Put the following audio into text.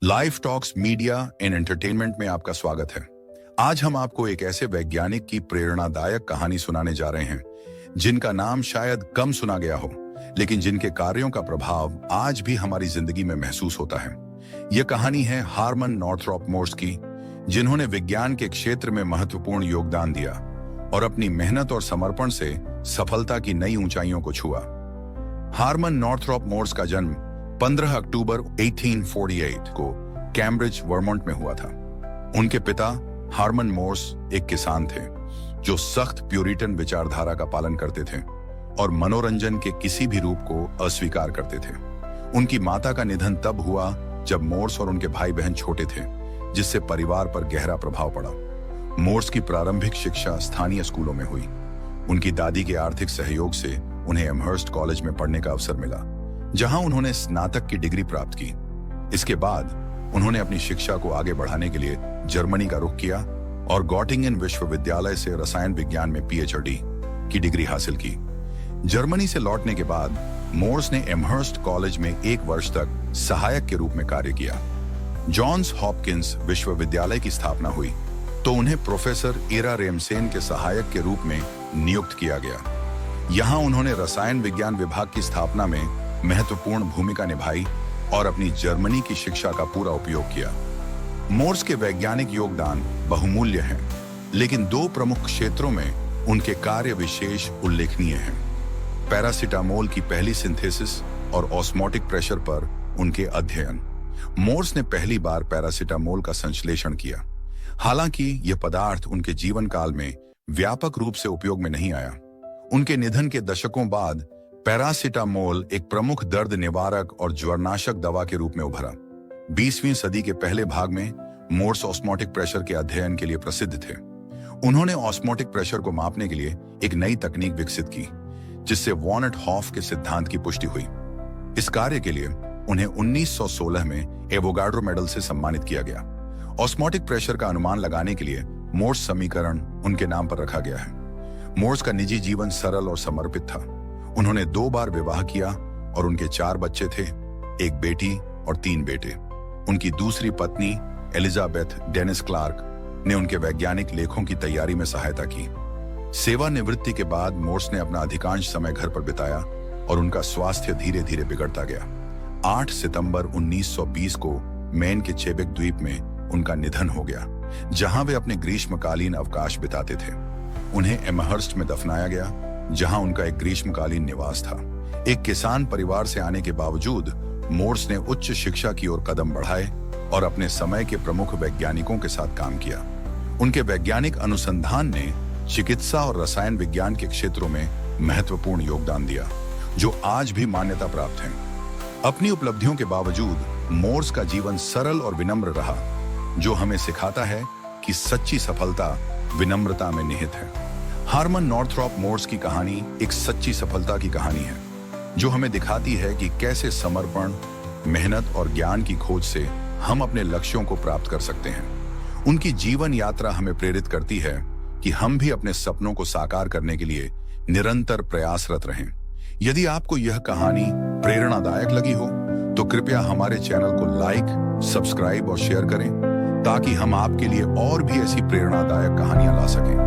Life talks media and entertainment में आपका स्वागत है। आज हम आपको एक ऐसे वैज्ञानिक की प्रेरणादायक कहानी सुनाने जा रहे हैं जिनका नाम शायद कम सुना गया हो, लेकिन जिनके कार्यों का प्रभाव आज भी हमारी जिंदगी में महसूस होता है। यह कहानी है हारमन नॉर्थरॉप मोर्स की, जिन्होंने विज्ञान के क्षेत्र में महत्वपूर्ण योगदान दिया और अपनी मेहनत और समर्पण से सफलता की नई ऊंचाइयों को छुआ। हारमन नॉर्थरॉप मोर्स का जन्म 15 अक्टूबर 1848 को कैम्ब्रिज, वर्मोंट में हुआ था। उनके पिता हारमन मोर्स एक किसान थे जो सख्त प्यूरिटन विचारधारा का पालन करते थे और मनोरंजन के किसी भी रूप को अस्वीकार करते थे। उनकी माता का निधन तब हुआ जब मोर्स और उनके भाई बहन छोटे थे, जिससे परिवार पर गहरा प्रभाव पड़ा। मोर्स की प्रारंभिक शिक्षा स्थानीय स्कूलों में हुई। उनकी दादी के आर्थिक सहयोग से उन्हें एमहर्स्ट कॉलेज में पढ़ने का अवसर मिला, जहां उन्होंने स्नातक की डिग्री प्राप्त की। इसके बाद उन्होंने अपनी शिक्षा को आगे बढ़ाने के लिए जर्मनी का रुख किया और गॉटिंगन विश्वविद्यालय से रसायन विज्ञान में पीएचडी की डिग्री हासिल की। जर्मनी से लौटने के बाद मोर्स ने एमहर्स्ट कॉलेज में 1 वर्ष तक सहायक के रूप में कार्य किया। जॉन्स हॉपकिंस विश्वविद्यालय की स्थापना हुई तो उन्हें प्रोफेसर इरा रेमसेन के सहायक के रूप में नियुक्त किया गया। यहां उन्होंने रसायन विज्ञान विभाग की स्थापना में महत्वपूर्ण भूमिका निभाई और अपनी जर्मनी की शिक्षा का पूरा उपयोग किया। मोर्स के वैज्ञानिक योगदान बहुमूल्य हैं, लेकिन 2 प्रमुख क्षेत्रों में उनके कार्य विशेष उल्लेखनीय हैं। पैरासिटामोल की पहली सिंथेसिस और ऑस्मोटिक प्रेशर पर उनके अध्ययन। मोर्स ने पहली बार पैरासिटामोल का संश्लेषण किया। हालांकि यह पदार्थ उनके जीवन काल में व्यापक रूप से उपयोग में नहीं आया। उनके निधन के दशकों बाद पैरासिटामोल एक प्रमुख दर्द निवारक और ज्वरनाशक दवा के रूप में उभरा। 20वीं सदी के पहले भाग में मोर्स ऑस्मोटिक प्रेशर के अध्ययन के लिए प्रसिद्ध थे। उन्होंने ऑस्मोटिक प्रेशर को मापने के लिए एक नई तकनीक विकसित की, जिससे वॉनेट हॉफ के सिद्धांत की पुष्टि हुई। इस कार्य के लिए उन्हें 1916 में एवोगाड्रो मेडल से सम्मानित किया गया। ऑस्मोटिक प्रेशर का अनुमान लगाने के लिए मोर्स समीकरण उनके नाम पर रखा गया है। मोर्स का निजी जीवन सरल और समर्पित था। उन्होंने 2 बार विवाह किया और उनके 4 बच्चे थे, 1 बेटी और 3 बेटे। उनकी दूसरी पत्नी एलिजाबेथ डेनिस क्लार्क ने उनके वैज्ञानिक लेखों की तैयारी में सहायता की। सेवानिवृत्ति के बाद मोर्स ने अपना अधिकांश समय घर पर बिताया और उनका स्वास्थ्य धीरे धीरे बिगड़ता गया। 8 सितंबर 1920 को मेन के चेबेक द्वीप में उनका निधन हो गया, जहां वे अपने ग्रीष्मकालीन अवकाश बिताते थे। उन्हें एमहर्स्ट में दफनाया गया, जहां उनका एक ग्रीष्मकालीन निवास था। एक किसान परिवार से आने के बावजूद मोर्स ने उच्च शिक्षा की ओर कदम बढ़ाए और अपने समय के प्रमुख वैज्ञानिकों के साथ काम किया। उनके वैज्ञानिक अनुसंधान ने चिकित्सा और रसायन विज्ञान के क्षेत्रों में महत्वपूर्ण योगदान दिया, जो आज भी मान्यता प्राप्त हैं। अपनी उपलब्धियों के बावजूद मोर्स का जीवन सरल और विनम्र रहा, जो हमें सिखाता है कि सच्ची सफलता विनम्रता में निहित है। हारमन नॉर्थरॉप मोर्स की कहानी एक सच्ची सफलता की कहानी है, जो हमें दिखाती है कि कैसे समर्पण, मेहनत और ज्ञान की खोज से हम अपने लक्ष्यों को प्राप्त कर सकते हैं। उनकी जीवन यात्रा हमें प्रेरित करती है कि हम भी अपने सपनों को साकार करने के लिए निरंतर प्रयासरत रहें। यदि आपको यह कहानी प्रेरणादायक लगी हो तो कृपया हमारे चैनल को लाइक, सब्सक्राइब और शेयर करें, ताकि हम आपके लिए और भी ऐसी प्रेरणादायक कहानियां ला सकें।